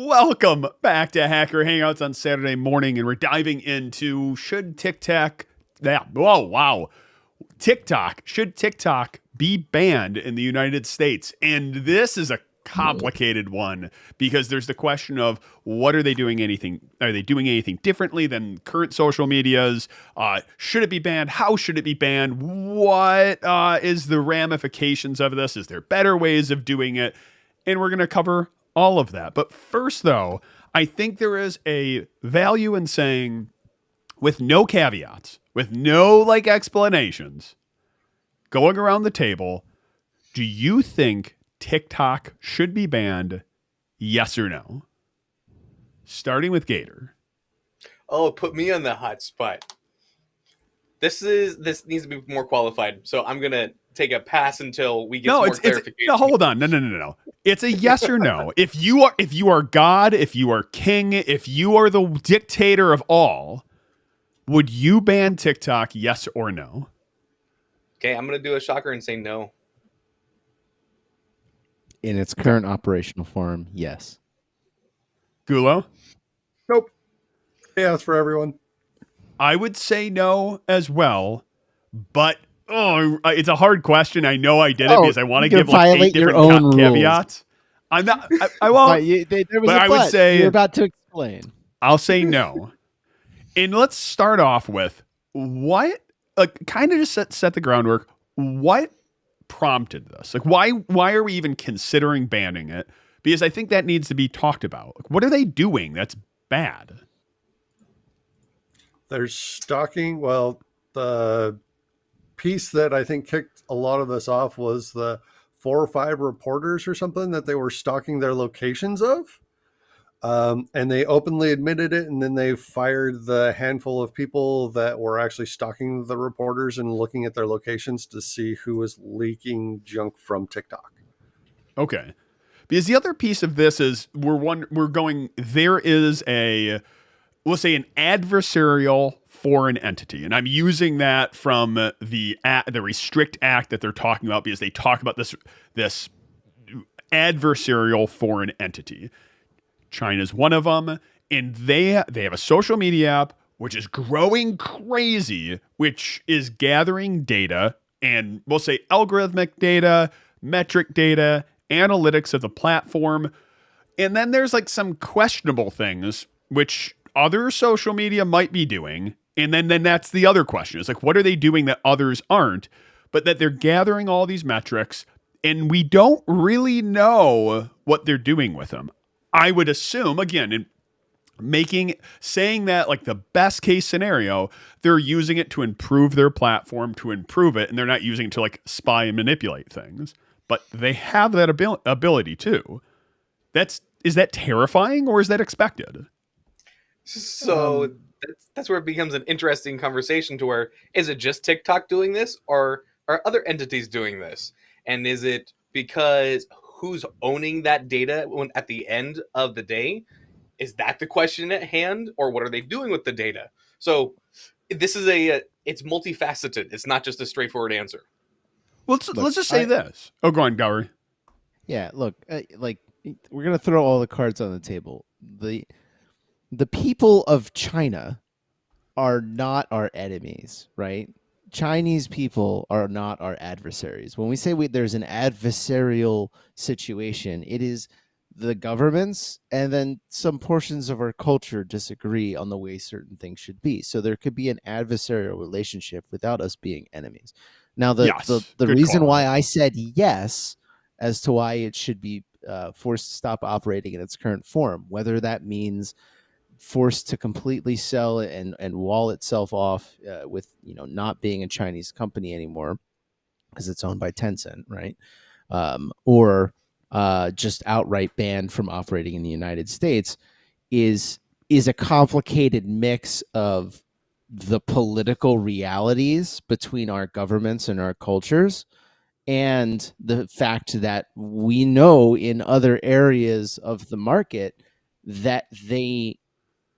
Welcome back to Hacker Hangouts on Saturday morning, and we're diving into should TikTok, should TikTok be banned in the United States? And this is a complicated one because there's the question of what are they doing anything? Are they doing anything differently than current social medias? Should it be banned? How should it be banned? What is the ramifications of this? Is there better ways of doing it? And we're going to cover all of that. But first, though, I think there is a value in saying, with no caveats, with no explanations, going around the table, do you think TikTok should be banned? Yes or no? Starting with Gator. Oh, put me on the hot spot. This needs to be more qualified. So I'm gonna take a pass until we get some more clarification. No, hold on. No. It's a yes or no. If you are God, if you are king, if you are the dictator of all, would you ban TikTok? Yes or no? Okay, I'm gonna do a shocker and say no. In its current operational form, yes. Gulo? Nope. Yeah, it's for everyone. I would say no as well, but it's a hard question. I know I did it because I want to give 8 different caveats. I'm not. I won't. There was I would say you're about to explain. I'll say no, and let's start off with what kind of just set the groundwork. What prompted this? Why are we even considering banning it? Because I think that needs to be talked about. What are they doing that's bad? They're stalking. Well, the piece that I think kicked a lot of this off was the 4 or 5 reporters or something that they were stalking their locations of. And they openly admitted it, and then they fired the handful of people that were actually stalking the reporters and looking at their locations to see who was leaking junk from TikTok. Okay. Because the other piece of this is there is we'll say an adversarial foreign entity. And I'm using that from the Restrict Act that they're talking about because they talk about this adversarial foreign entity. China's one of them, and they have a social media app which is growing crazy, which is gathering data, and we'll say algorithmic data, metric data, analytics of the platform. And then there's some questionable things which other social media might be doing. And then that's the other question. It's what are they doing that others aren't? But that they're gathering all these metrics, and we don't really know what they're doing with them. I would assume, again, in saying that the best case scenario, they're using it to improve their platform, to improve it, and they're not using it to spy and manipulate things. But they have that ability too. Is that terrifying or is that expected? So that's where it becomes an interesting conversation to where, is it just TikTok doing this, or are other entities doing this? And is it because who's owning that data at the end of the day? Is that the question at hand, or what are they doing with the data? So this is it's multifaceted. It's not just a straightforward answer. Let's just say this. Oh, go on, Gowrie. Yeah, look, we're going to throw all the cards on the table. The people of China are not our enemies, right? Chinese people are not our adversaries. When we say there's an adversarial situation, it is the governments and then some portions of our culture disagree on the way certain things should be. So there could be an adversarial relationship without us being enemies. Now, the reason why I said yes as to why it should be forced to stop operating in its current form, whether that means forced to completely sell it and wall itself off with not being a Chinese company anymore because it's owned by Tencent, right? Or just outright banned from operating in the United States is a complicated mix of the political realities between our governments and our cultures, and the fact that we know in other areas of the market that they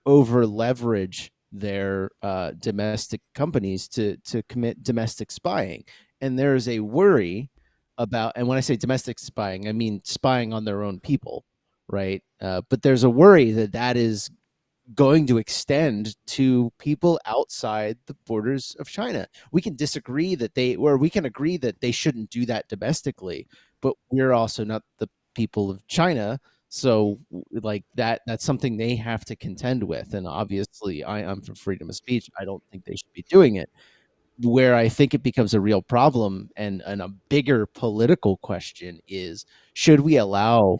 over leverage their domestic companies to commit domestic spying. And there is a worry about, and when I say domestic spying, I mean spying on their own people, right? But there's a worry that that is going to extend to people outside the borders of China. We can disagree that we can agree that they shouldn't do that domestically, but we're also not the people of China. So like that's something they have to contend with. And obviously I'm for freedom of speech. I don't think they should be doing it. Where I think it becomes a real problem and a bigger political question is, should we allow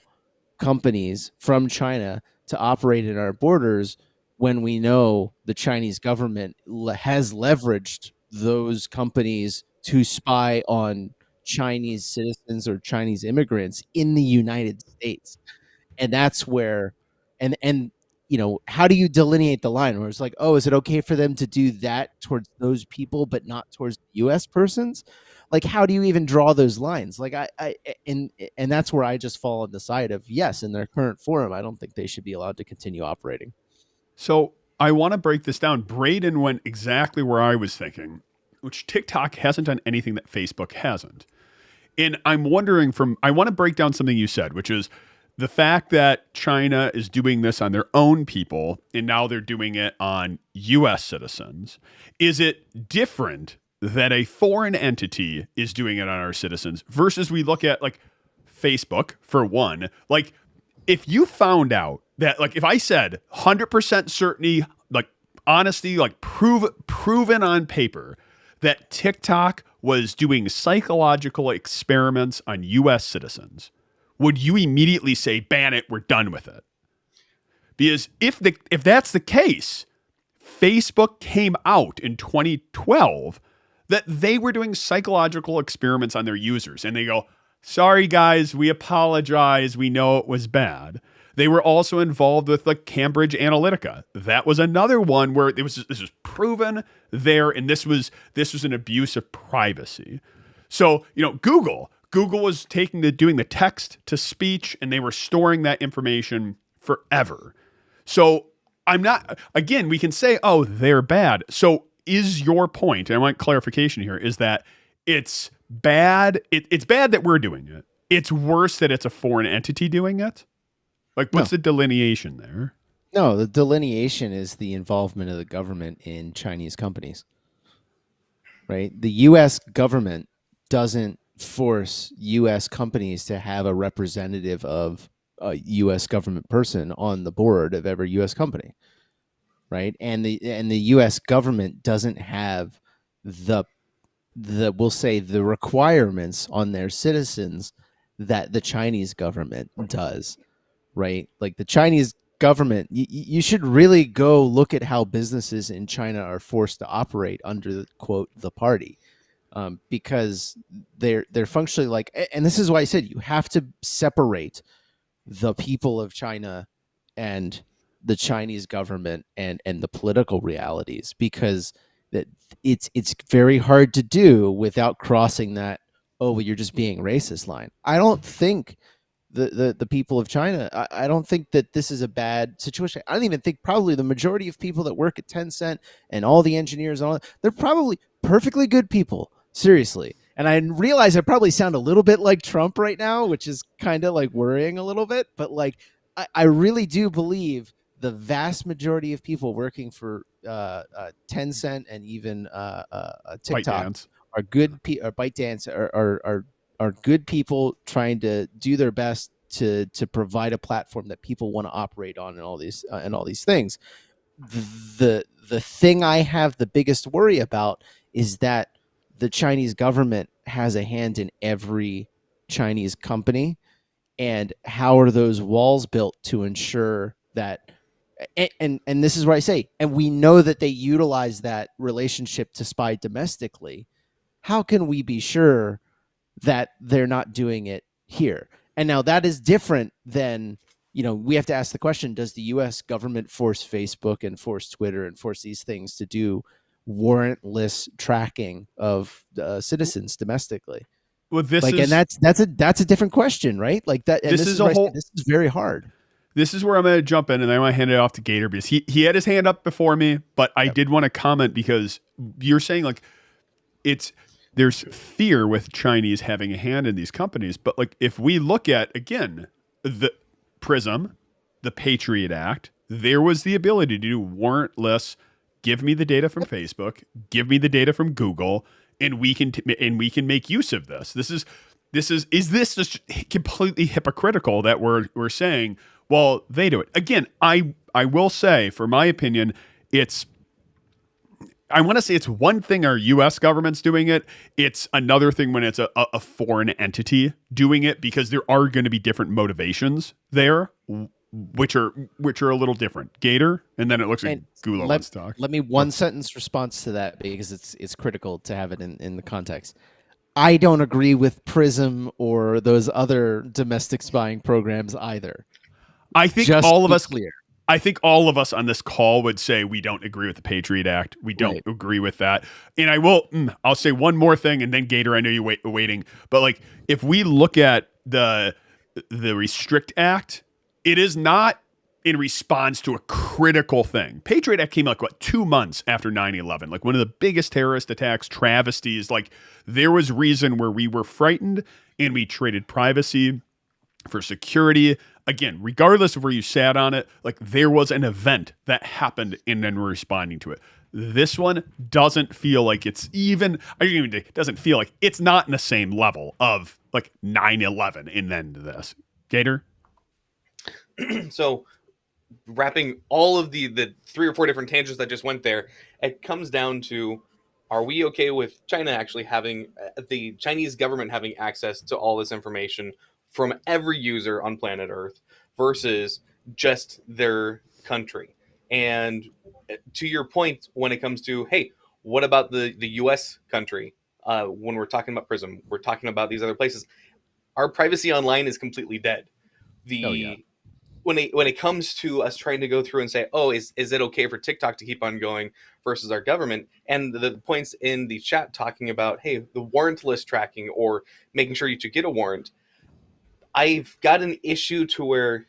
companies from China to operate in our borders when we know the Chinese government has leveraged those companies to spy on Chinese citizens or Chinese immigrants in the United States? And that's where, and how do you delineate the line where it's like, oh, is it okay for them to do that towards those people but not towards US persons? Like, how do you even draw those lines? Like, and that's where I just fall on the side of, yes, in their current form, I don't think they should be allowed to continue operating. So I want to break this down. Braden went exactly where I was thinking, which TikTok hasn't done anything that Facebook hasn't. And I'm wondering I want to break down something you said, which is the fact that China is doing this on their own people and now they're doing it on US citizens. Is it different that a foreign entity is doing it on our citizens versus we look at like Facebook for one? Like if you found out that, like if I said 100% certainty, like honesty, like proven on paper that TikTok was doing psychological experiments on US citizens, would you immediately say, ban it, we're done with it? Because if that's the case, Facebook came out in 2012 that they were doing psychological experiments on their users. And they go, sorry, guys, we apologize. We know it was bad. They were also involved with like Cambridge Analytica. That was another one where this was proven there, and this was an abuse of privacy. So, Google was doing the text to speech, and they were storing that information forever. So again, we can say, oh, they're bad. So is your point, and I want clarification here, is that it's bad. It's bad that we're doing it. It's worse that it's a foreign entity doing it. Like, what's the delineation there? No, the delineation is the involvement of the government in Chinese companies, right? The U.S. government doesn't force U.S. companies to have a representative of a U.S. government person on the board of every U.S. company, right? And the U.S. government doesn't have the we'll say the requirements on their citizens that the Chinese government does, right? Like the Chinese government, you should really go look at how businesses in China are forced to operate under quote the party, because they're functionally like, and this is why I said you have to separate the people of China and the Chinese government and the political realities, because that it's very hard to do without crossing that, oh, well, you're just being racist line. I don't think the people of China, I don't think that this is a bad situation. I don't even think probably the majority of people that work at Tencent and all the engineers and all that, they're probably perfectly good people, seriously. And I realize I probably sound a little bit like Trump right now, which is kind of like worrying a little bit, but like I really do believe the vast majority of people working for Tencent and even TikTok ByteDance. are good or ByteDance are good people trying to do their best to provide a platform that people want to operate on and all these things. The thing I have the biggest worry about is that the Chinese government has a hand in every Chinese company, and how are those walls built to ensure that, and this is where I say, and we know that they utilize that relationship to spy domestically. How can we be sure that they're not doing it here? And now that is different than, we have to ask the question, does the US government force Facebook and force Twitter and force these things to do warrantless tracking of citizens domestically? Well, And that's a different question, right? Like that. And this is very hard. This is where I'm going to jump in, and I want to hand it off to Gator because he had his hand up before me, but I did want to comment because you're saying like there's fear with Chinese having a hand in these companies, but like if we look at again Prism, the Patriot Act, there was the ability to do warrantless. Give me the data from Facebook. Give me the data from Google, and we can make use of this. Is this just completely hypocritical that we're saying? Well, they do it again. I will say, for my opinion, I want to say it's one thing our U.S. government's doing it. It's another thing when it's a foreign entity doing it, because there are going to be different motivations there, which are a little different. Gator, and then it looks like Gula wants to talk. Let me one sentence response to that, because it's critical to have it in the context. I don't agree with Prism or those other domestic spying programs either. I think Just all of be us clear. I think all of us on this call would say we don't agree with the Patriot Act. We don't agree with that. And I'll say one more thing, and then Gator, I know you're waiting, but like, if we look at the Restrict Act, it is not in response to a critical thing. Patriot Act came out, 2 months after 9/11, like one of the biggest terrorist attacks, travesties. Like, there was reason where we were frightened and we traded privacy for security. Again, regardless of where you sat on it, like, there was an event that happened and then we're responding to it. This one doesn't feel like it's even, it doesn't feel like it's not in the same level of like 9/11 and then this. Gator? So, wrapping all of the 3 or 4 different tangents that just went there, it comes down to, are we okay with China actually having, the Chinese government having access to all this information from every user on planet Earth versus just their country? And to your point, when it comes to, hey, what about the US country? When we're talking about Prism, we're talking about these other places. Our privacy online is completely dead. When it comes to us trying to go through and say, oh, is it okay for TikTok to keep on going versus our government? And the points in the chat talking about, hey, the warrantless tracking or making sure you should get a warrant. I've got an issue to where,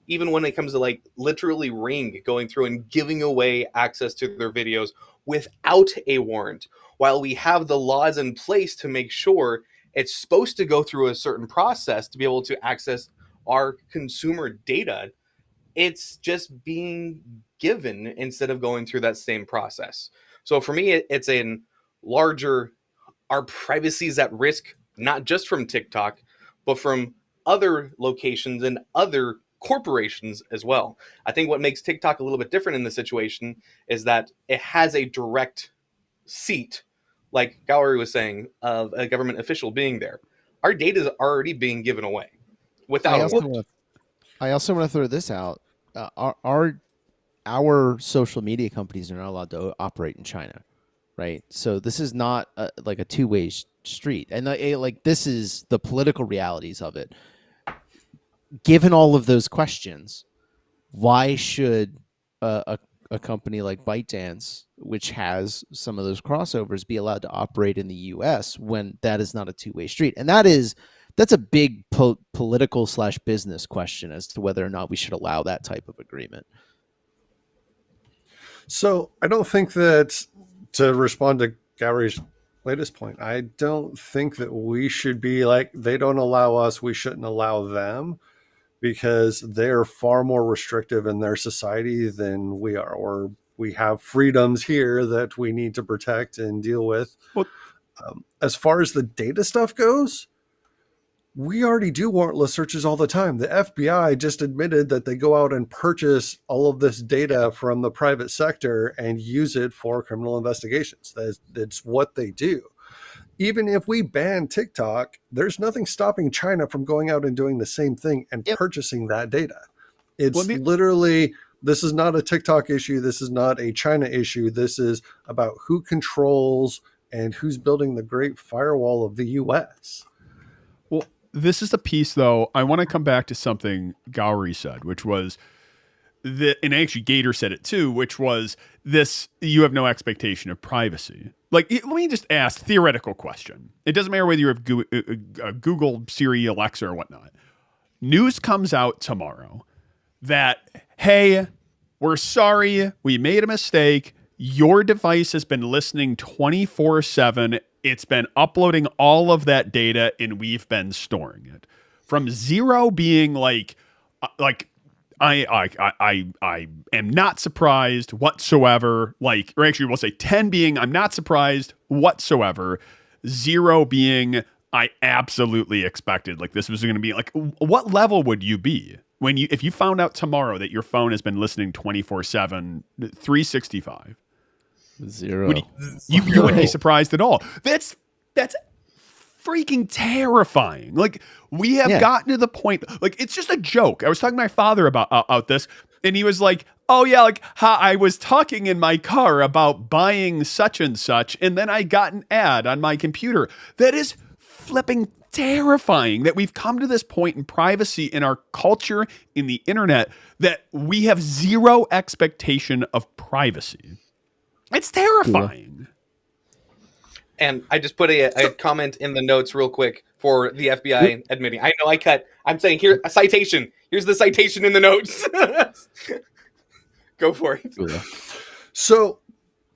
even when it comes to like literally Ring going through and giving away access to their videos without a warrant, while we have the laws in place to make sure it's supposed to go through a certain process to be able to access our consumer data, it's just being given instead of going through that same process. So for me, it's a larger, our privacy is at risk, not just from TikTok, but from other locations and other corporations as well. I think what makes TikTok a little bit different in this situation is that it has a direct seat, like Gowrie was saying, of a government official being there. Our data is already being given away without a warrant. I also want to throw this out. Our social media companies are not allowed to operate in China, right? So this is not like a two-way street, and like this is the political realities of it. Given all of those questions, why should a company like ByteDance, which has some of those crossovers, be allowed to operate in the U.S. when that is not a two-way street? And that's a big political / business question as to whether or not we should allow that type of agreement. So I don't think that, to respond to Gary's latest point, I don't think that we should be like, they don't allow us, we shouldn't allow them, because they're far more restrictive in their society than we are, or we have freedoms here that we need to protect and deal with. Well, as far as the data stuff goes, we already do warrantless searches all the time. The FBI just admitted that they go out and purchase all of this data from the private sector and use it for criminal investigations. That's what they do. Even if we ban TikTok, there's nothing stopping China from going out and doing the same thing and purchasing that data. It's literally, this is not a TikTok issue. This is not a China issue. This is about who controls and who's building the great firewall of the US. Well, this is a piece, though. I want to come back to something Gowrie said, which was and actually Gator said it too, which was this: you have no expectation of privacy. Like, let me just ask theoretical question. It doesn't matter whether you have Google, Siri, Alexa, or whatnot. News comes out tomorrow that, hey, we're sorry, we made a mistake. Your device has been listening 24/7. It's been uploading all of that data, and we've been storing it. From zero being like, like I am not surprised whatsoever. Like, or actually, we'll say 10 being I'm not surprised whatsoever, 0 being I absolutely expected. Like this was going to be like, what level would you be when if you found out tomorrow that your phone has been listening 24/7, 365? 0. Would you wouldn't be surprised at all. That's freaking terrifying. Like we have gotten to the point, like it's just a joke. I was talking to my father about this, and he was like, "Oh yeah, like I was talking in my car about buying such and such, and then I got an ad on my computer." That is flipping terrifying. That we've come to this point in privacy in our culture, in the internet, that we have zero expectation of privacy. It's terrifying. And I just put a comment in the notes real quick for the FBI admitting. I know I cut. I'm saying here a citation. Here's the citation in the notes. Go for it. So,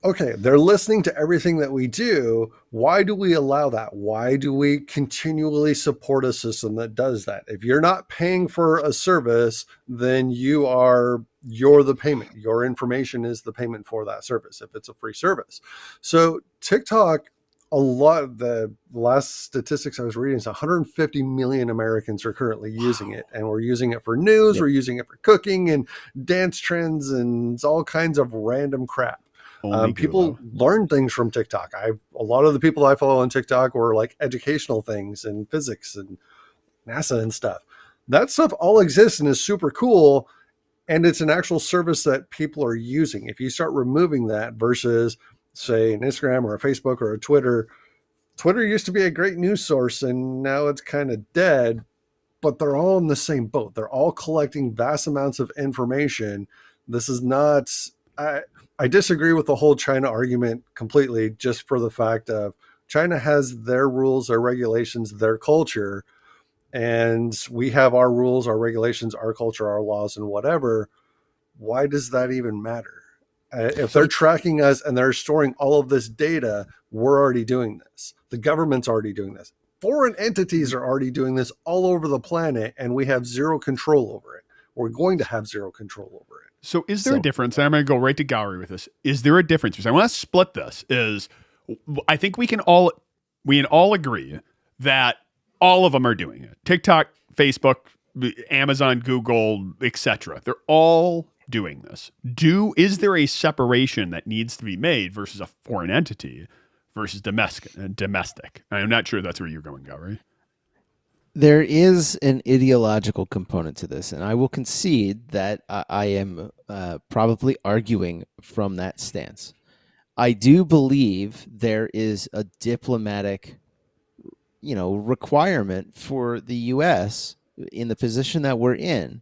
okay, they're listening to everything that we do. Why do we allow that? Why do we continually support a system that does that? If you're not paying for a service, then you're the payment. Your information is the payment for that service if it's a free service. So TikTok, a lot of the last statistics I was reading is 150 million Americans are currently using it, and we're using it for news. We're using it for cooking and dance trends and all kinds of random crap. People learn things from TikTok. A lot of the people I follow on TikTok were like educational things and physics and NASA and stuff. That stuff all exists and is super cool. And it's an actual service that people are using. If you start removing that versus say an Instagram or a Facebook or a Twitter used to be a great news source and now it's kind of dead, but they're all in the same boat. They're all collecting vast amounts of information. This is not, I disagree with the whole China argument completely, just for the fact of China has their rules, their regulations, their culture, and we have our rules, our regulations, our culture, our laws, and whatever. Why does that even matter? If they're tracking us and they're storing all of this data, we're already doing this. The government's already doing this. Foreign entities are already doing this all over the planet, and we have zero control over it. We're going to have zero control over it. So is there a difference? And I'm going to go right to Gowrie with this. Is there a difference? Because I want to split this. I think we can all agree that all of them are doing it. TikTok, Facebook, Amazon, Google, etc. They're all doing this. Is there a separation that needs to be made versus a foreign entity versus domestic? I'm not sure that's where you're going, Gowrie. There is an ideological component to this, and I will concede that I am probably arguing from that stance. I do believe there is a diplomatic, requirement for the U.S. in the position that we're in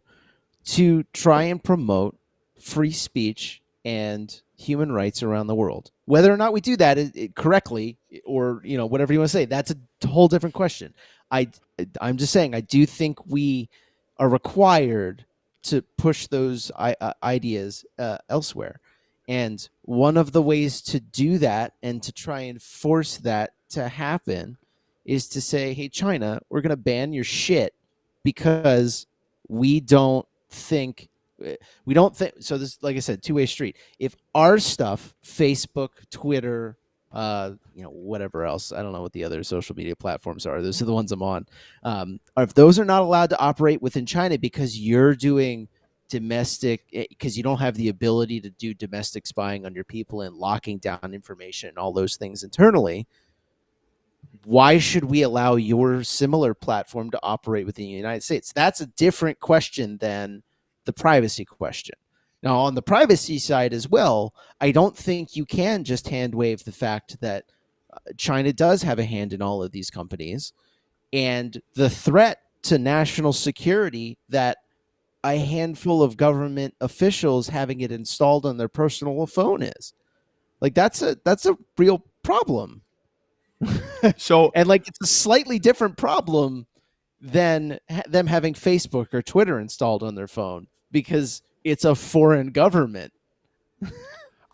to try and promote free speech and human rights around the world. Whether or not we do that correctly, or whatever you want to say, that's a whole different question. I'm just saying I do think we are required to push those ideas elsewhere, and one of the ways to do that and to try and force that to happen is to say, "Hey, China, we're going to ban your shit because we don't think." So this, like I said, two-way street. If our stuff, Facebook, Twitter, whatever else, I don't know what the other social media platforms are. Those are the ones I'm on. If those are not allowed to operate within China because you're doing domestic, because you don't have the ability to do domestic spying on your people and locking down information and all those things internally, why should we allow your similar platform to operate within the United States? That's a different question than the privacy question. Now, on the privacy side as well, I don't think you can just hand wave the fact that China does have a hand in all of these companies, and the threat to national security that a handful of government officials having it installed on their personal phone is. Like, that's a real problem. So, and like, it's a slightly different problem than them having Facebook or Twitter installed on their phone because it's a foreign government.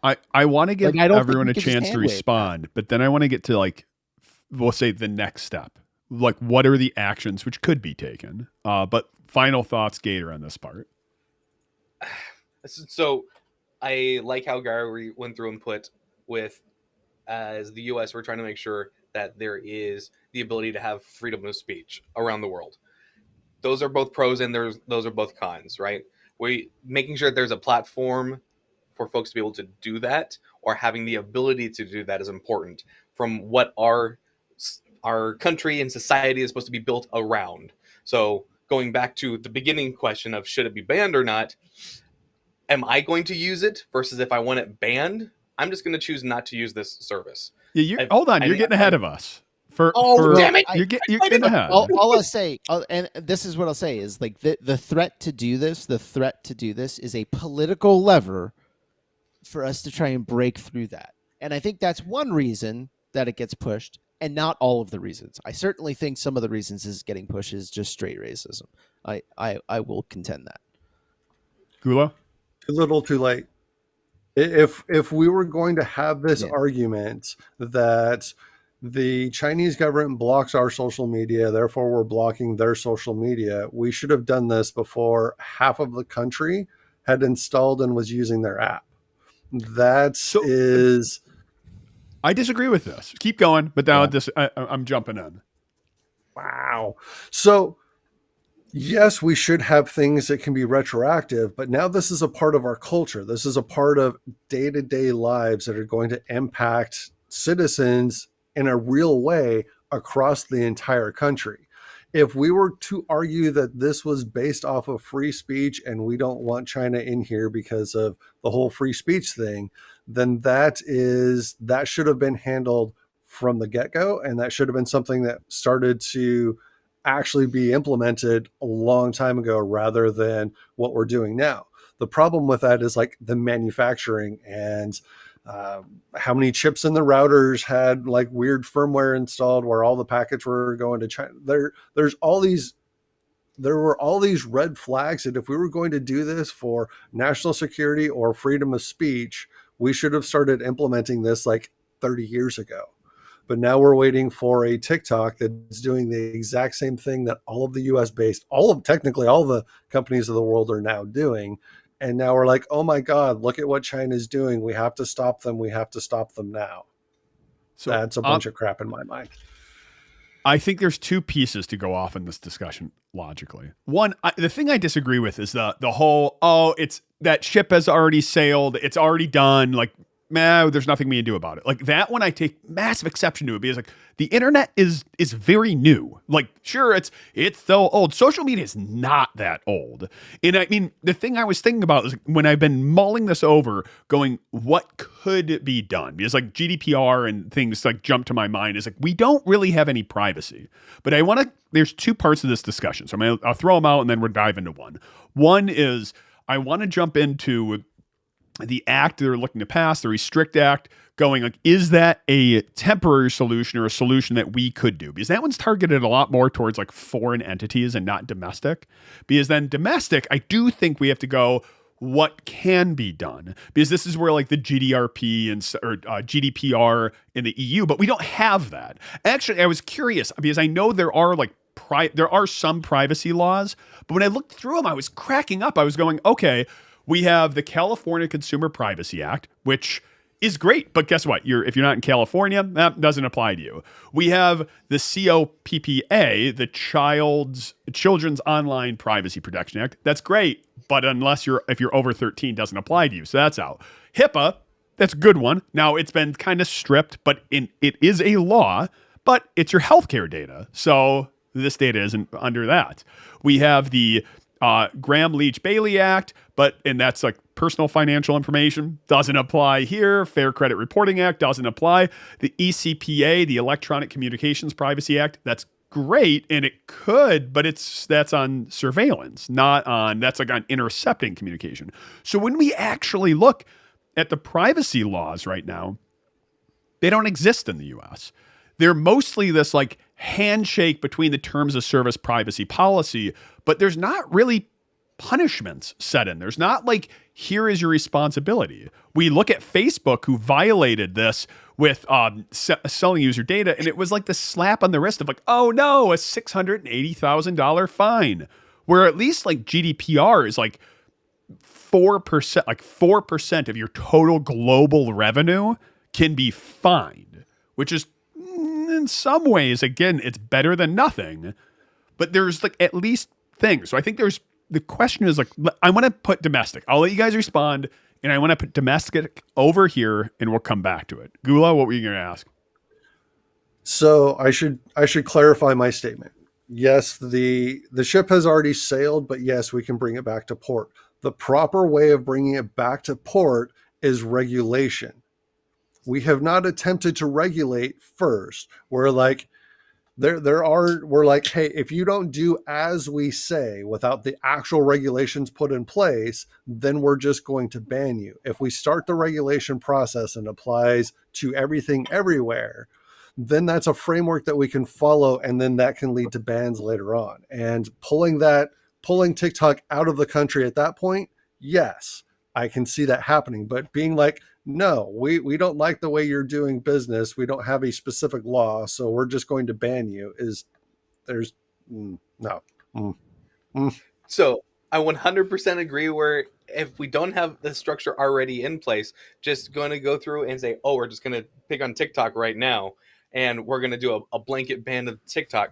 I want to give everyone a chance to respond, that. but then I want to get to, like, we'll say the next step. like what are the actions which could be taken. But final thoughts, Gator, on this part. So I like how Gary went through and put with, as the US, we're trying to make sure that there is the ability to have freedom of speech around the world. Those are both pros and those are both cons, right? We making sure that there's a platform for folks to be able to do that, or having the ability to do that, is important from what our country and society is supposed to be built around. So going back to the beginning question of should it be banned or not, am I going to use it versus if I want it banned? I'm just going to choose not to use this service. Yeah, hold on, you're getting ahead of us. Damn it! You're getting ahead. All I'll say, and this is what I'll say, is like the threat to do this, is a political lever for us to try and break through that. And I think that's one reason that it gets pushed, and not all of the reasons. I certainly think some of the reasons it's getting pushed is just straight racism. I will contend that. Gula? Too little, too late. If we were going to have this argument that the Chinese government blocks our social media, therefore we're blocking their social media, we should have done this before half of the country had installed and was using their app. I disagree with this. Keep going, but now I'm jumping in. Wow. So yes, we should have things that can be retroactive, but now this is a part of our culture. This is a part of day-to-day lives that are going to impact citizens in a real way across the entire country. If we were to argue that this was based off of free speech and we don't want China in here because of the whole free speech thing, then that should have been handled from the get-go, and that should have been something that started to actually be implemented a long time ago rather than what we're doing now. The problem with that is like the manufacturing and how many chips in the routers had like weird firmware installed where all the packets were going to China. There were all these red flags that if we were going to do this for national security or freedom of speech, we should have started implementing this like 30 years ago. But now we're waiting for a TikTok that's doing the exact same thing that all of the US based, technically all the companies of the world are now doing. And now we're like, oh my God, look at what China's doing. We have to stop them. We have to stop them now. So that's a bunch of crap in my mind. I think there's two pieces to go off in this discussion logically. One, the thing I disagree with is the whole, it's that ship has already sailed. It's already done. Like, there's nothing we can do about it. Like that one I take massive exception to it because like the internet is very new. Like sure, it's so old. Social media is not that old. And I mean, the thing I was thinking about is when I've been mulling this over, going, what could be done? Because like GDPR and things like jump to my mind is like, we don't really have any privacy. But there's two parts of this discussion. So I'll throw them out and then we'll dive into one. One is I want to jump into the act they're looking to pass, the Restrict Act, going like, is that a temporary solution or a solution that we could do? Because that one's targeted a lot more towards like foreign entities and not domestic. Because then domestic, I do think we have to go, what can be done? Because this is where like the GDRP or GDPR in the EU, but we don't have that. Actually, I was curious because I know there are like there are some privacy laws, but when I looked through them, I was cracking up. I was going, okay, we have the California Consumer Privacy Act, which is great, but guess what? If you're not in California, that doesn't apply to you. We have the COPPA, the Children's Online Privacy Protection Act. That's great, but if you're over 13, doesn't apply to you. So that's out. HIPAA, that's a good one. Now it's been kind of stripped, but it is a law, but it's your healthcare data. So this data isn't under that. We have the Graham-Leach-Bailey Act, and that's like personal financial information, doesn't apply here. Fair Credit Reporting Act doesn't apply. The ECPA, the Electronic Communications Privacy Act, that's great, and it could, but that's on surveillance, that's like on intercepting communication. So when we actually look at the privacy laws right now, they don't exist in the US. They're mostly this like handshake between the terms of service privacy policy, but there's not really punishments set in. There's not like, here is your responsibility. We look at Facebook, who violated this with selling user data, and it was like the slap on the wrist of like, oh no, a $680,000 fine. Where at least like GDPR is like 4%, like 4% of your total global revenue can be fined, which is in some ways, again, it's better than nothing. But there's like at least things. So I think the question is like, I want to put domestic. I'll let you guys respond, and I want to put domestic over here, and we'll come back to it. Gula, what were you going to ask? So I should clarify my statement. Yes, the ship has already sailed, but yes, we can bring it back to port. The proper way of bringing it back to port is regulation. We have not attempted to regulate first. We're like, we're like, hey, if you don't do as we say without the actual regulations put in place, then we're just going to ban you. If we start the regulation process and applies to everything everywhere, then that's a framework that we can follow, and then that can lead to bans later on. And pulling TikTok out of the country at that point, yes, I can see that happening. But being like, no, we don't like the way you're doing business, we don't have a specific law, so we're just going to ban you, no. So I 100% agree where if we don't have the structure already in place, just going to go through and say, oh, we're just going to pick on TikTok right now, and we're going to do a blanket ban of TikTok.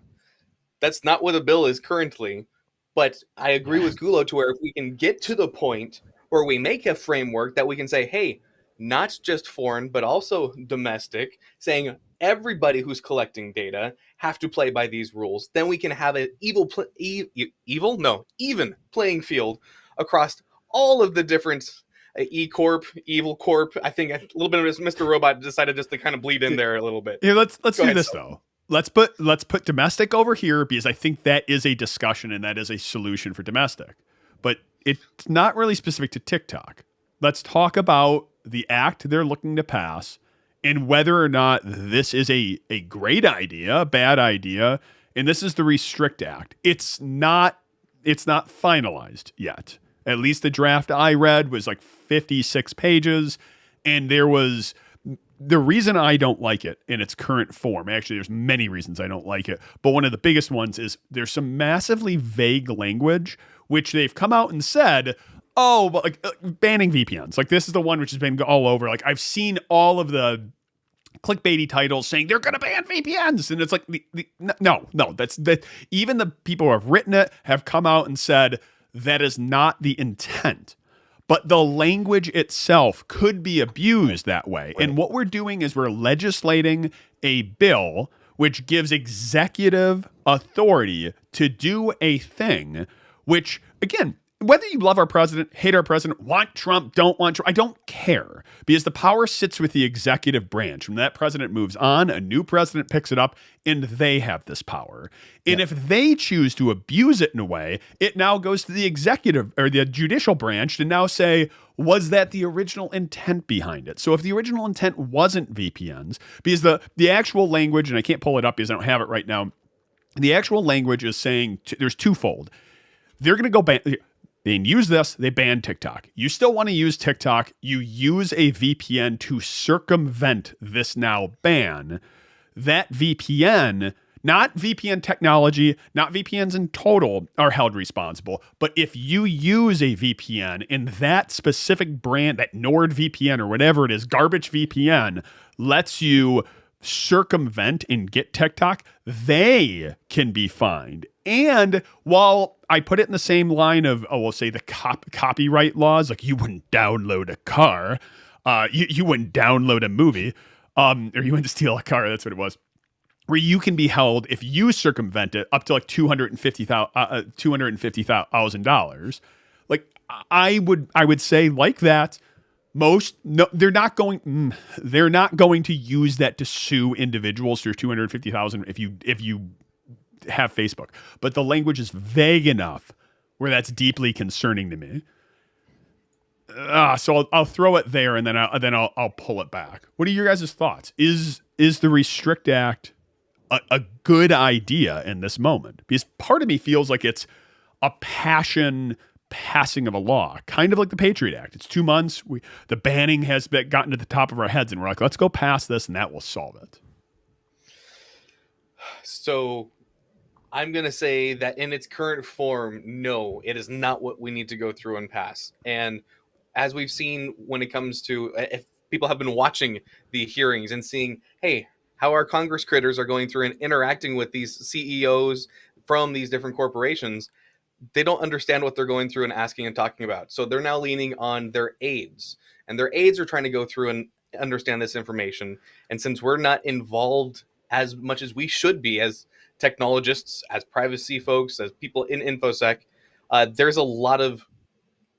That's not what a bill is currently. But I agree with Gulo to where if we can get to the point where we make a framework that we can say, hey, not just foreign, but also domestic, saying everybody who's collecting data have to play by these rules, then we can have an even playing field across all of the different E-Corp, Evil Corp. I think a little bit of Mr. Robot decided just to kind of bleed in there a little bit. Yeah, let's do ahead, this though. Let's put domestic over here, because I think that is a discussion and that is a solution for domestic. But it's not really specific to TikTok. Let's talk about the act they're looking to pass and whether or not this is a great idea, a bad idea. And this is the Restrict Act. It's not finalized yet. At least the draft I read was like 56 pages. And the reason I don't like it in its current form, actually, there's many reasons I don't like it, but one of the biggest ones is there's some massively vague language, which they've come out and said, oh, but like banning VPNs. Like this is the one which has been all over. Like I've seen all of the clickbaity titles saying they're going to ban VPNs. And it's like, no, that's that. Even the people who have written it have come out and said that is not the intent. But the language itself could be abused that way. And what we're doing is we're legislating a bill which gives executive authority to do a thing, which, again, whether you love our president, hate our president, want Trump, don't want Trump, I don't care, because the power sits with the executive branch. When that president moves on, a new president picks it up, and they have this power. And if they choose to abuse it in a way, it now goes to the executive or the judicial branch to now say, was that the original intent behind it? So if the original intent wasn't VPNs, because the actual language, and I can't pull it up because I don't have it right now, the actual language is saying there's twofold. They're going to go ban. They use this, they ban TikTok. You still want to use TikTok, you use a VPN to circumvent this now ban. That VPN, not VPN technology, not VPNs in total, are held responsible. But if you use a VPN in that specific brand, that NordVPN or whatever it is, garbage VPN, lets you circumvent and get TikTok, they can be fined. And while I put it in the same line of, we'll say the copyright laws, like you wouldn't download a car, you wouldn't download a movie, or you wouldn't steal a car, that's what it was, where you can be held, if you circumvent it, up to like $250,000. Like I would say like that. They're not going to use that to sue individuals for $250,000 if you have Facebook. But the language is vague enough where that's deeply concerning to me. So I'll throw it there, and then I'll pull it back. What are your guys' thoughts? Is the Restrict Act a good idea in this moment? Because part of me feels like it's a passion passing of a law, kind of like the Patriot Act. It's 2 months. The banning has gotten to the top of our heads, and we're like, let's go pass this, and that will solve it. So I'm going to say that in its current form, no, it is not what we need to go through and pass. And as we've seen when it comes to, if people have been watching the hearings and seeing, hey, how our Congress critters are going through and interacting with these CEOs from these different corporations, they don't understand what they're going through and asking and talking about. So they're now leaning on their aides, and their aides are trying to go through and understand this information. And since we're not involved as much as we should be as technologists, as privacy folks, as people in InfoSec, there's a lot of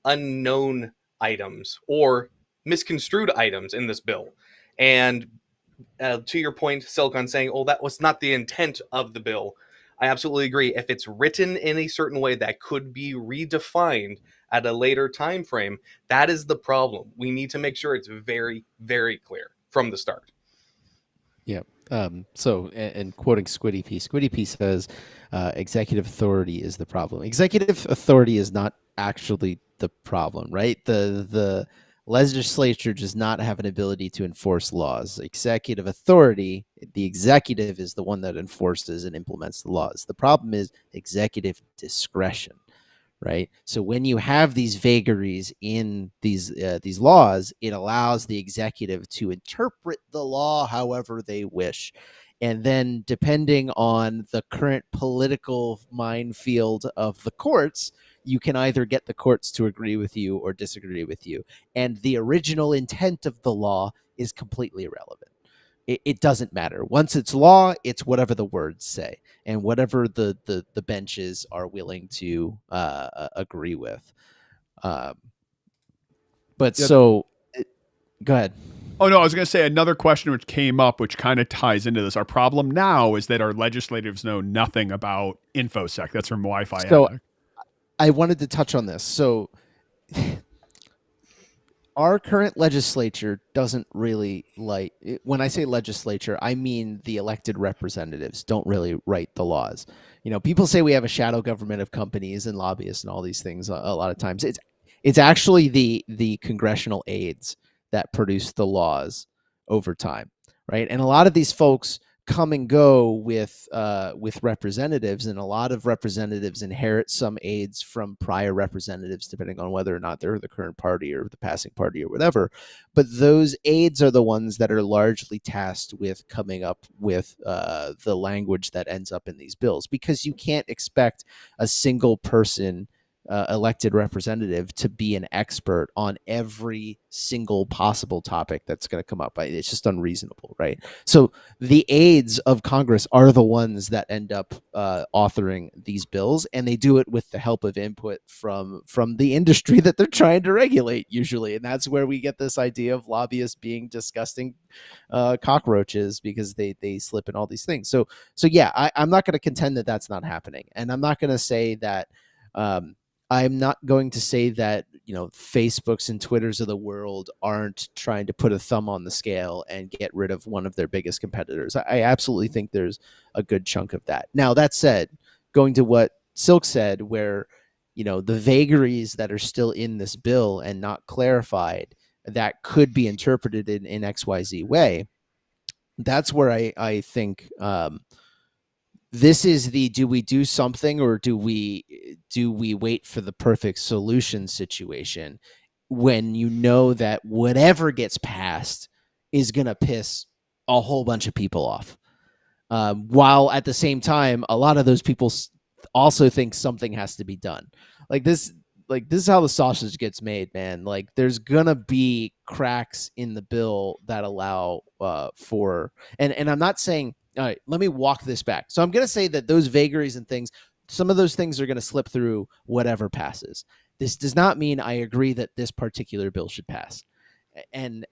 unknown items or misconstrued items in this bill. And to your point, Silicon saying, oh, that was not the intent of the bill. I absolutely agree. If it's written in a certain way that could be redefined at a later time frame, that is the problem. We need to make sure it's very, very clear from the start. Yeah. So, and quoting Squiddy P says, executive authority is the problem. Executive authority is not actually the problem, right? The legislature does not have an ability to enforce laws. Executive authority, the executive is the one that enforces and implements the laws. The problem is executive discretion. Right. So when you have these vagaries in these laws, it allows the executive to interpret the law however they wish. And then depending on the current political minefield of the courts, you can either get the courts to agree with you or disagree with you. And the original intent of the law is completely irrelevant. It doesn't matter. Once it's law, it's whatever the words say and whatever the benches are willing to agree with. But Yeah. so, go ahead. Oh, no, I was going to say another question which came up, which kind of ties into this. Our problem now is that our legislators know nothing about InfoSec. That's from Wi-Fi. So I wanted to touch on this. So our current legislature doesn't really like, when I say legislature, I mean the elected representatives don't really write the laws. You know, people say we have a shadow government of companies and lobbyists and all these things. A lot of times it's actually the congressional aides that produce the laws over time, right? And a lot of these folks come and go with representatives, and a lot of representatives inherit some aides from prior representatives, depending on whether or not they're the current party or the passing party or whatever. But those aides are the ones that are largely tasked with coming up with the language that ends up in these bills, because you can't expect a single person elected representative to be an expert on every single possible topic that's going to come up. It's just unreasonable, right? So the aides of Congress are the ones that end up authoring these bills, and they do it with the help of input from the industry that they're trying to regulate usually. And that's where we get this idea of lobbyists being disgusting cockroaches, because they slip in all these things. So yeah, I'm not going to contend that that's not happening, and I'm not going to say that I'm not going to say that, you know, Facebooks and Twitters of the world aren't trying to put a thumb on the scale and get rid of one of their biggest competitors. I absolutely think there's a good chunk of that. Now, that said, going to what Silk said, where, you know, the vagaries that are still in this bill and not clarified that could be interpreted in XYZ way, that's where I think this is the, do we do something or do we wait for the perfect solution situation, when you know that whatever gets passed is going to piss a whole bunch of people off, while at the same time a lot of those people also think something has to be done. Like this is how the sausage gets made, man. Like, there's gonna be cracks in the bill that allow for, and I'm not saying, all right, let me walk this back. So I'm going to say that those vagaries and things, some of those things are going to slip through whatever passes. This does not mean I agree that this particular bill should pass. And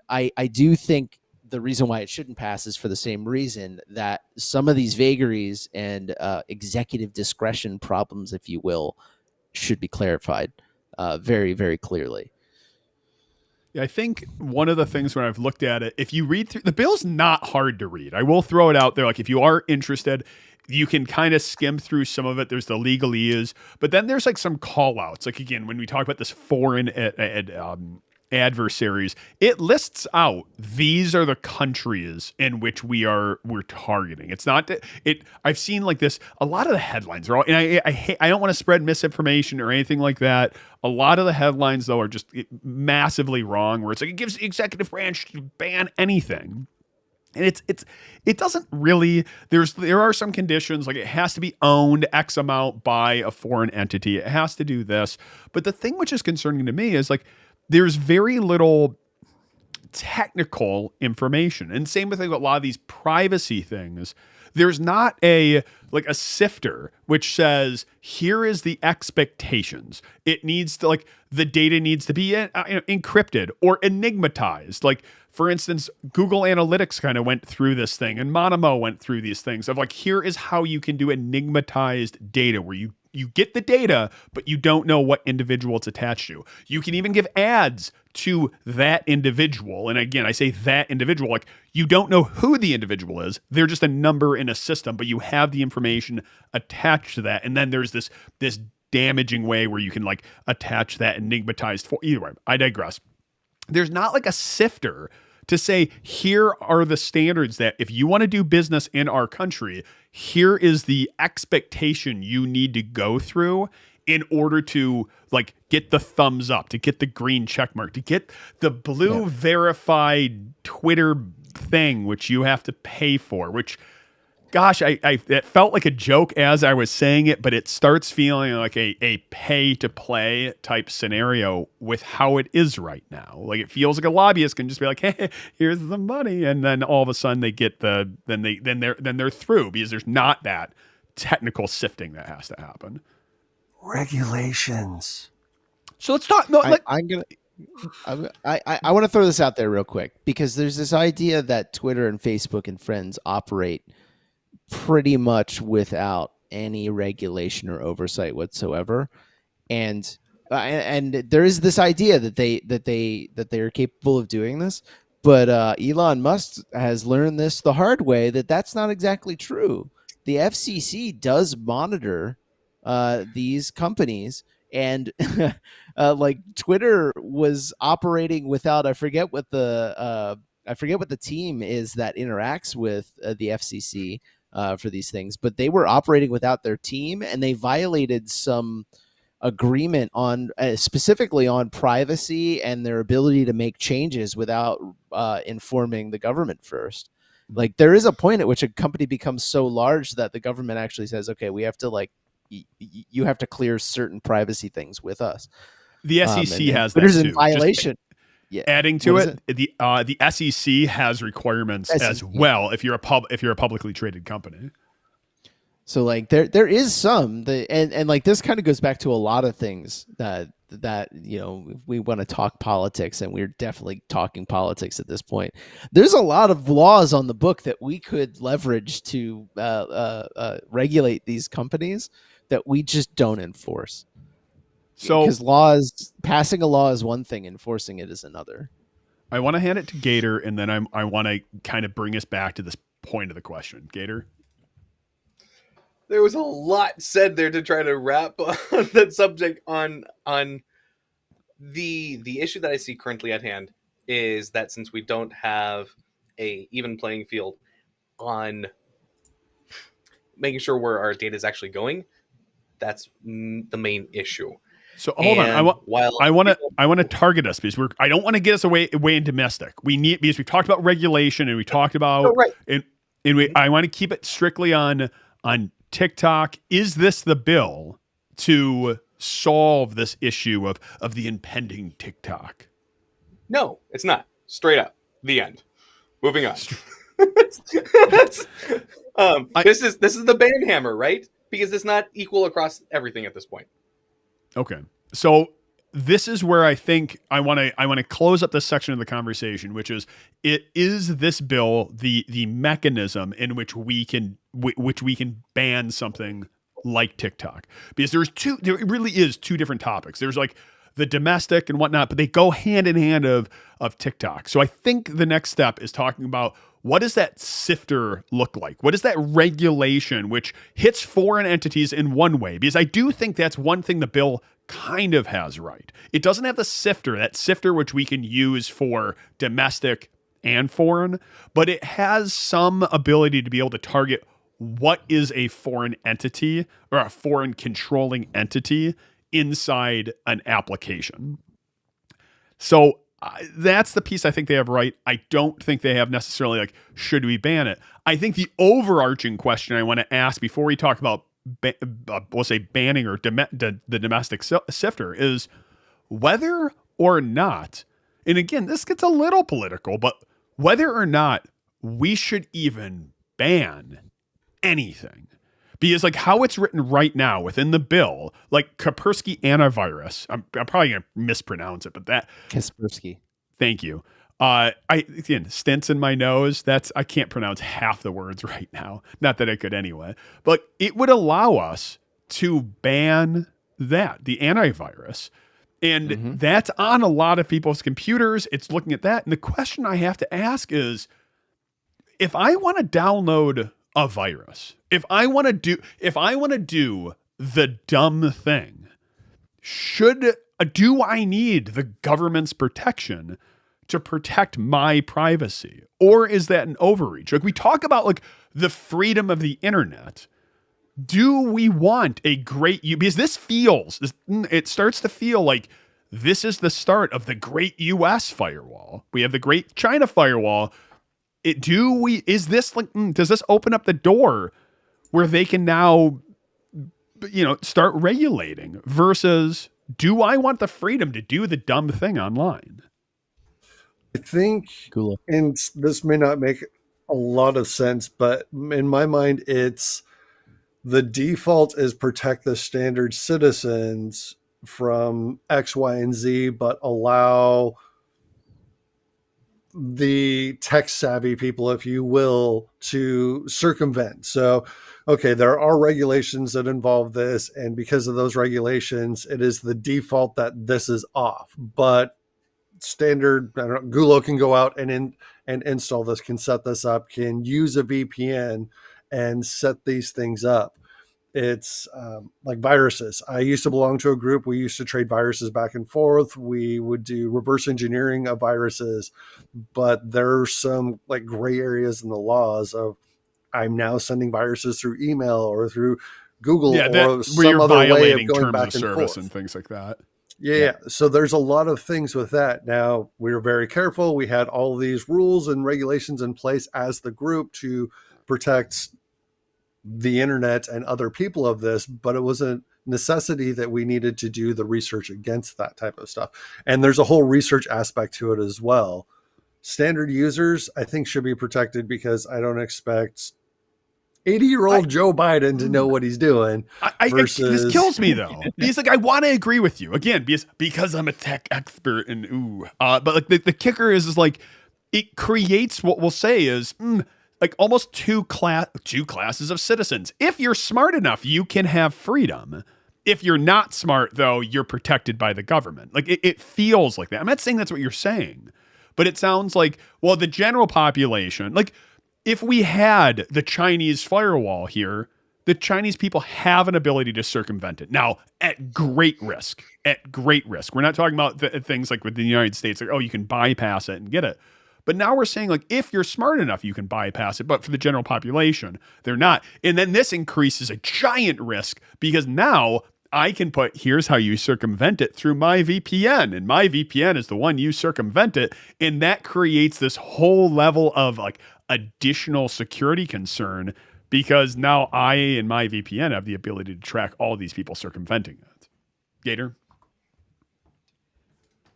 I do think the reason why it shouldn't pass is for the same reason, that some of these vagaries and executive discretion problems, if you will, should be clarified very, very clearly. I think one of the things when I've looked at it, if you read through the bill's not hard to read. I will throw it out there. Like, if you are interested, you can kind of skim through some of it. There's the legalese, but then there's like some call outs. Like again, when we talk about this foreign adversaries, it lists out these are the countries in which we're targeting. It's not that it. I've seen like this. A lot of the headlines are all, and I don't want to spread misinformation or anything like that. A lot of the headlines though are just massively wrong. Where it's like it gives the executive branch to ban anything. And it doesn't really, there are some conditions, like it has to be owned X amount by a foreign entity. It has to do this. But the thing which is concerning to me is like there's very little technical information. And same with like a lot of these privacy things. There's not a sifter which says here is the expectations. It needs to the data needs to be encrypted or enigmatized. Like for instance, Google Analytics kind of went through this thing, and Monomo went through these things of like here is how you can do enigmatized data where you get the data, but you don't know what individual it's attached to. You can even give ads to that individual. And again, I say that individual, like you don't know who the individual is. They're just a number in a system, but you have the information attached to that. And then there's this damaging way where you can like attach that enigmatized for either way. I digress. There's not like a sifter to say, here are the standards that if you want to do business in our country, here is the expectation you need to go through in order to like get the thumbs up, to get the green check mark, to get the blue verified Twitter thing, which you have to pay for, which gosh, it felt like a joke as I was saying it, but it starts feeling like a pay to play type scenario with how it is right now. Like it feels like a lobbyist can just be like, hey, here's the money. And then all of a sudden they get then they're through because there's not that technical sifting that has to happen. Regulations. So let's talk. No, I want to throw this out there real quick because there's this idea that Twitter and Facebook and friends operate pretty much without any regulation or oversight whatsoever, and there is this idea that they are capable of doing this, but Elon Musk has learned this the hard way that that's not exactly true. The FCC does monitor these companies, and like Twitter was operating without I forget what the team is that interacts with the FCC for these things, but they were operating without their team, and they violated some agreement on specifically on privacy and their ability to make changes without informing the government first. Like there is a point at which a company becomes so large that the government actually says, okay, we have to you have to clear certain privacy things with us. The SEC has that Twitter's too. in violation. Adding to it, the SEC has requirements as well if you're a publicly traded company. So like there is some and like this kind of goes back to a lot of things that if we want to talk politics, and we're definitely talking politics at this point. There's a lot of laws on the book that we could leverage to regulate these companies that we just don't enforce. So because passing a law is one thing, enforcing it is another. I want to hand it to Gator, and then I want to kind of bring us back to this point of the question. Gator? There was a lot said there to try to wrap on that subject. On the issue that I see currently at hand is that since we don't have a even playing field on making sure where our data is actually going, that's the main issue. So hold on. I want to target us because I don't want to get us away in domestic. Because we talked about regulation and we talked about I want to keep it strictly on TikTok. Is this the bill to solve this issue of the impending TikTok? No, it's not. Straight up. The end. Moving on. This is the ban hammer, right? Because it's not equal across everything at this point. Okay. So this is where I think I want to close up this section of the conversation, which is this bill the mechanism in which we can ban something like TikTok? Because there really is two different topics. There's like the domestic and whatnot, but they go hand in hand of TikTok. So I think the next step is talking about what does that sifter look like? What is that regulation which hits foreign entities in one way? Because I do think that's one thing the bill kind of has right. It doesn't have the sifter, that sifter which we can use for domestic and foreign, but it has some ability to be able to target what is a foreign entity or a foreign controlling entity inside an application. So that's the piece I think they have right. I don't think they have necessarily like, should we ban it? I think the overarching question I want to ask before we talk about, we'll say banning or the domestic sifter is whether or not, and again, this gets a little political, but whether or not we should even ban anything. Because like how it's written right now within the bill, like Kaspersky antivirus, I'm probably gonna mispronounce it, but that Kaspersky. Thank you. Again, stents in my nose. I can't pronounce half the words right now. Not that I could anyway, but it would allow us to ban that, the antivirus. And that's on a lot of people's computers. It's looking at that. And the question I have to ask is, if I want to download a virus, if I want to do the dumb thing, do I need the government's protection to protect my privacy? Or is that an overreach? Like we talk about like the freedom of the internet. Do we want a great because it starts to feel like this is the start of the great US firewall. We have the great China firewall. Does this open up the door where they can now, start regulating versus do I want the freedom to do the dumb thing online? I think, and this may not make a lot of sense, but in my mind, it's the default is protect the standard citizens from X, Y, and Z, but allow the tech savvy people, if you will, to circumvent. So, okay, there are regulations that involve this, and because of those regulations, it is the default that this is off. But standard, Gulo can go out and install this, can set this up, can use a VPN and set these things up. It's like viruses. I used to belong to a group. We used to trade viruses back and forth. We would do reverse engineering of viruses, but there's some like gray areas in the laws of I'm now sending viruses through email or through Google or some other way of going back and forth and things like that. Yeah. So there's a lot of things with that. Now we were very careful. We had all these rules and regulations in place as the group to protect the internet and other people of this, but it was a necessity that we needed to do the research against that type of stuff. And there's a whole research aspect to it as well. Standard users, I think, should be protected because I don't expect 80-year-old Joe Biden to know what he's doing. This kills me though. Because like I want to agree with you again because I'm a tech expert and but like the kicker is like it creates what we'll say is like almost two classes of citizens. If you're smart enough, you can have freedom. If you're not smart, though, you're protected by the government. Like it feels like that. I'm not saying that's what you're saying, but it sounds like, well, the general population, like if we had the Chinese firewall here, the Chinese people have an ability to circumvent it. Now, at great risk. We're not talking about things like with the United States, like, oh, you can bypass it and get it. But now we're saying, like, if you're smart enough, you can bypass it. But for the general population, they're not. And then this increases a giant risk because now I can put, here's how you circumvent it through my VPN. And my VPN is the one you circumvent it. And that creates this whole level of, like, additional security concern because now I and my VPN have the ability to track all these people circumventing it. Gator?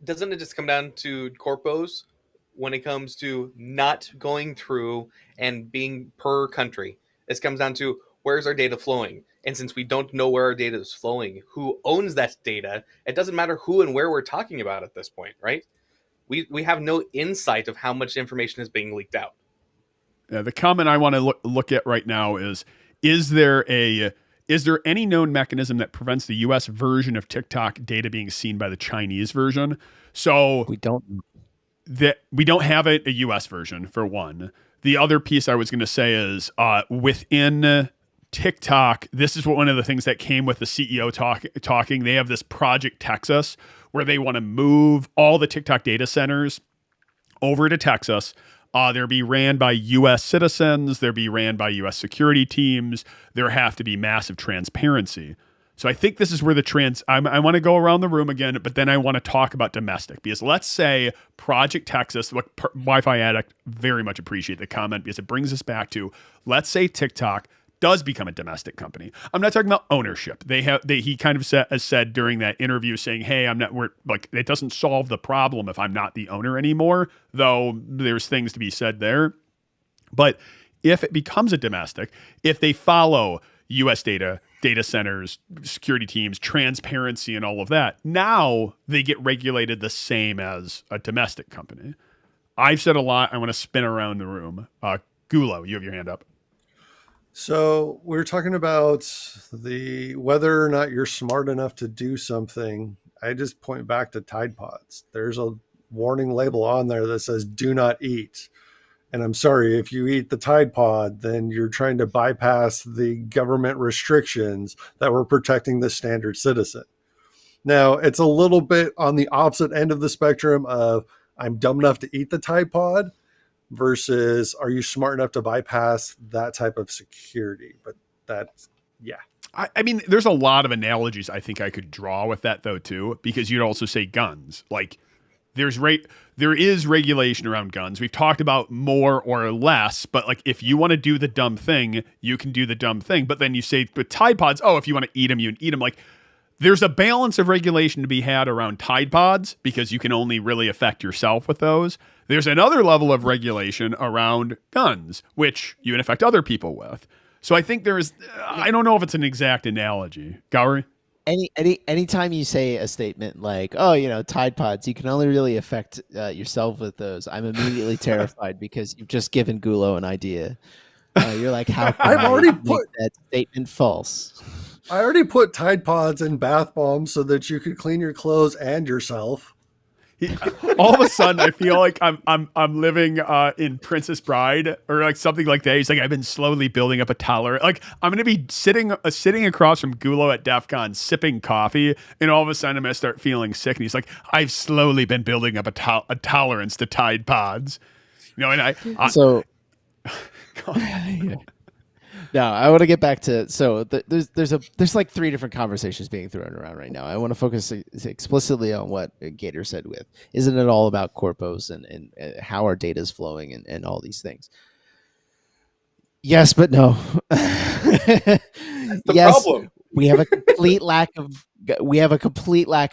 Doesn't it just come down to corpos? When it comes to not going through and being per country, this comes down to where's our data flowing. And since we don't know where our data is flowing, who owns that data, it doesn't matter who and where we're talking about at this point, right? We have no insight of how much information is being leaked out. Yeah, the comment I want to look at right now is there any known mechanism that prevents the US version of TikTok data being seen by the Chinese version? So we don't have a US version for one. the other piece I was going to say is within TikTok, this is one of the things that came with the CEO talking. They have this Project Texas where they want to move all the TikTok data centers over to Texas. They'll be ran by U.S. citizens. They'll be ran by U.S. security teams. There have to be massive transparency. So I think this is where I want to go around the room again, but then I want to talk about domestic, because let's say Project Texas, Wi-Fi Addict very much appreciate the comment, because it brings us back to, let's say TikTok does become a domestic company. I'm not talking about ownership. He kind of said during that interview saying, hey, it doesn't solve the problem if I'm not the owner anymore, though there's things to be said there. But if it becomes a domestic, if they follow U.S. data centers, security teams, transparency, and all of that, now they get regulated the same as a domestic company. I've said a lot. I want to spin around the room. Gulo, you have your hand up. So we're talking about whether or not you're smart enough to do something. I just point back to Tide Pods. There's a warning label on there that says "Do not eat." And I'm sorry, if you eat the Tide Pod, then you're trying to bypass the government restrictions that were protecting the standard citizen. Now, it's a little bit on the opposite end of the spectrum of I'm dumb enough to eat the Tide Pod versus are you smart enough to bypass that type of security? But that's, yeah. I mean, there's a lot of analogies I think I could draw with that, though, too, because you'd also say guns. Like, there is regulation around guns. We've talked about more or less, but like if you want to do the dumb thing, you can do the dumb thing. But then you say with Tide Pods, if you want to eat them, you can eat them. Like, there's a balance of regulation to be had around Tide Pods because you can only really affect yourself with those. There's another level of regulation around guns, which you can affect other people with. So I think I don't know if it's an exact analogy. Gowrie? Anytime you say a statement like, "Oh, Tide Pods, you can only really affect yourself with those," I'm immediately terrified because you've just given Gulo an idea. You're like, "How can I've already put that statement false?" I already put Tide Pods in bath bombs so that you could clean your clothes and yourself. All of a sudden, I feel like I'm living in Princess Bride or like something like that. He's like, I've been slowly building up a tolerance. Like I'm gonna be sitting across from Gulo at DEF CON, sipping coffee, and all of a sudden I'm gonna start feeling sick. And he's like, I've slowly been building up a tolerance to Tide Pods. And so. No, I want to get back to there's like three different conversations being thrown around right now. I want to focus explicitly on what Gator said with, isn't it all about corpos and how our data is flowing and all these things? Yes, but no. That's the yes, problem. we have a complete lack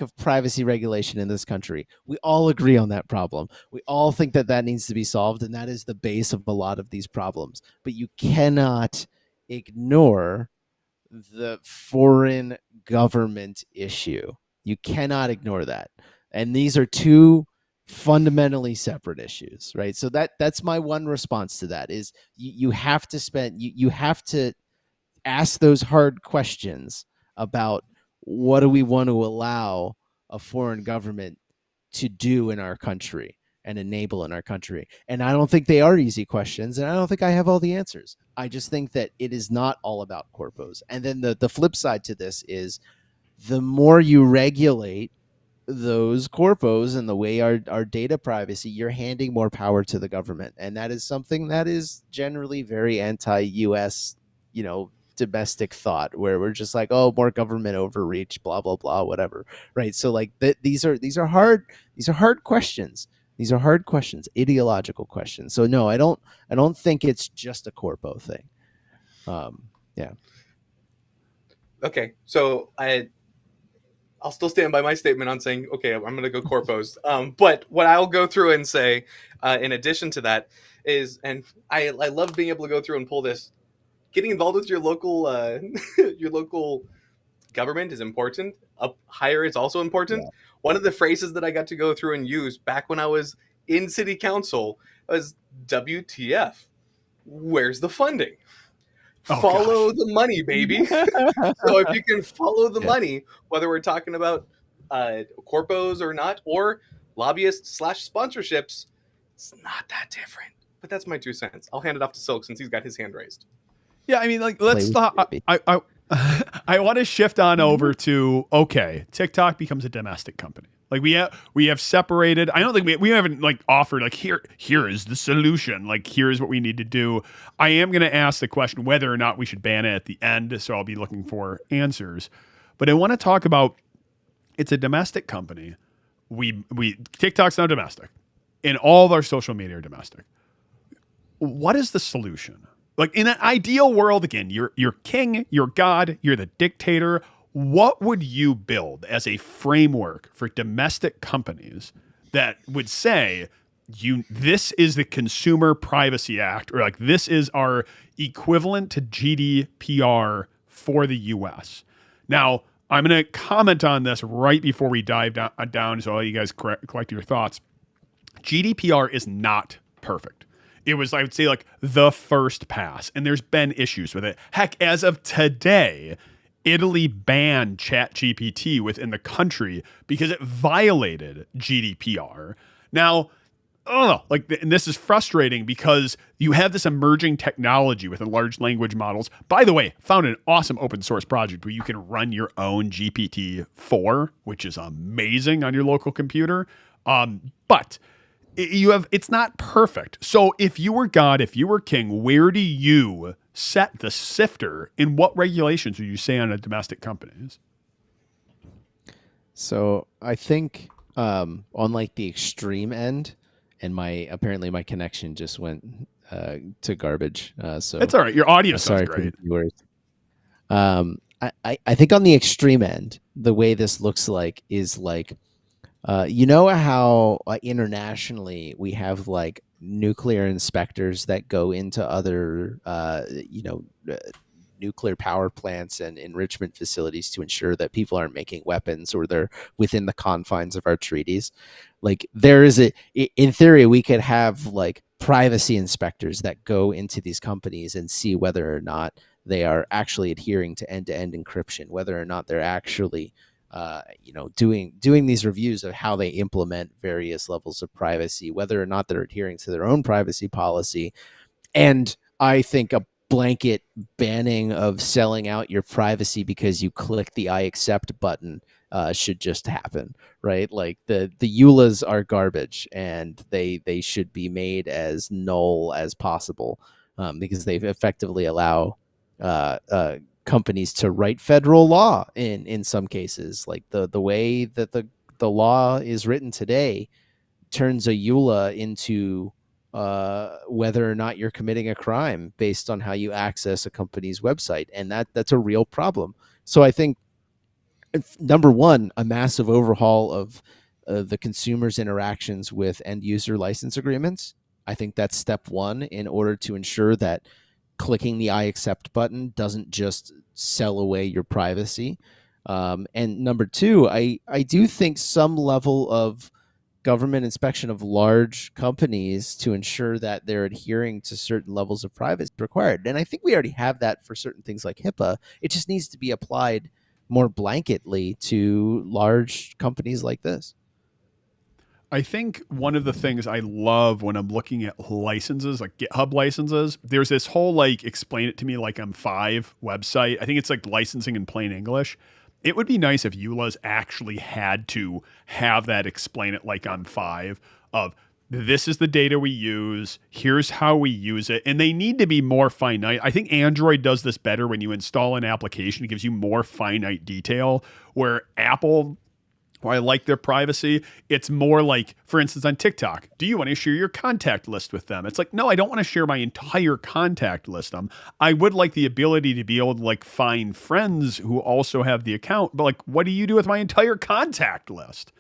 of privacy regulation in this country. We all agree on that problem. We all think that needs to be solved, and that is the base of a lot of these problems. But you cannot ignore the foreign government issue. You cannot ignore that. And these are two fundamentally separate issues, right? So that's my one response to that is you have to ask those hard questions about what do we want to allow a foreign government to do in our country and enable in our country. And I don't think they are easy questions, and I don't think I have all the answers. I just think that it is not all about corpos. And then the flip side to this is the more you regulate those corpos and the way our data privacy, you're handing more power to the government. And that is something that is generally very anti-US, domestic thought, where we're just like, oh, more government overreach, blah blah blah, whatever, right? So like these are hard questions. These are hard questions, ideological questions. So no, I don't think it's just a corpo thing. Yeah. Okay, so I'll still stand by my statement on saying, okay, I'm going to go corpos. But what I'll go through and say, in addition to that, is, and I love being able to go through and pull this. Getting involved with your local your local government is important. Up higher is also important. Yeah. One of the phrases that I got to go through and use back when I was in city council was WTF. Where's the funding? Follow the money, baby. So if you can follow the money, whether we're talking about corpos or not, or lobbyists / sponsorships, it's not that different. But that's my 2 cents. I'll hand it off to Silk since he's got his hand raised. Yeah, I mean, like, Play let's with stop. baby. I want to shift on over to, okay, TikTok becomes a domestic company. Like we have separated. I don't think we haven't like offered like here is the solution. Like here's what we need to do. I am going to ask the question whether or not we should ban it at the end. So I'll be looking for answers. But I want to talk about, it's a domestic company. We TikTok's now domestic, and all of our social media are domestic. What is the solution? Like in an ideal world, again, you're king, you're God, you're the dictator. What would you build as a framework for domestic companies that would say, this is the Consumer Privacy Act, or like this is our equivalent to GDPR for the US? Now, I'm going to comment on this right before we dive down, so I'll let you guys collect your thoughts. GDPR is not perfect. It was, I would say, like the first pass, and there's been issues with it. Heck, as of today, Italy banned ChatGPT within the country because it violated GDPR. Now, and this is frustrating because you have this emerging technology within large language models. By the way, found an awesome open source project where you can run your own GPT-4, which is amazing on your local computer. But it's not perfect. So if you were God, if you were king, where do you set the sifter, and what regulations would you say on a domestic companies? So I think on like the extreme end, and apparently my connection just went to garbage. So it's all right. Your audio sorry sounds for the great. viewers. I think on the extreme end, the way this looks like is like, you know how internationally we have like nuclear inspectors that go into other, nuclear power plants and enrichment facilities to ensure that people aren't making weapons or they're within the confines of our treaties. Like there is in theory, we could have like privacy inspectors that go into these companies and see whether or not they are actually adhering to end-to-end encryption, whether or not they're actually doing these reviews of how they implement various levels of privacy, whether or not they're adhering to their own privacy policy. And I think a blanket banning of selling out your privacy because you click the I accept button should just happen, right? Like the EULAs are garbage, and they should be made as null as possible, because they effectively allow companies to write federal law in some cases. Like the way that the law is written today turns a EULA into whether or not you're committing a crime based on how you access a company's website, and that's a real problem. So I think, number one, a massive overhaul of the consumer's interactions with end user license agreements. I think that's step one in order to ensure that clicking the I accept button doesn't just sell away your privacy. And number two, I do think some level of government inspection of large companies to ensure that they're adhering to certain levels of privacy required. And I think we already have that for certain things like HIPAA. It just needs to be applied more blanketly to large companies like this. I think one of the things I love when I'm looking at licenses, like GitHub licenses, there's this whole like explain it to me like I'm 5 website. I think it's like licensing in plain English. It would be nice if EULAs actually had to have that explain it like I'm 5 of this is the data we use, here's how we use it, and they need to be more finite. I think Android does this better when you install an application. It gives you more finite detail, where Apple, while I like their privacy, it's more like, for instance, on TikTok, do you want to share your contact list with them? It's like, no, I don't want to share my entire contact list. I would like the ability to be able to like find friends who also have the account, but like, what do you do with my entire contact list?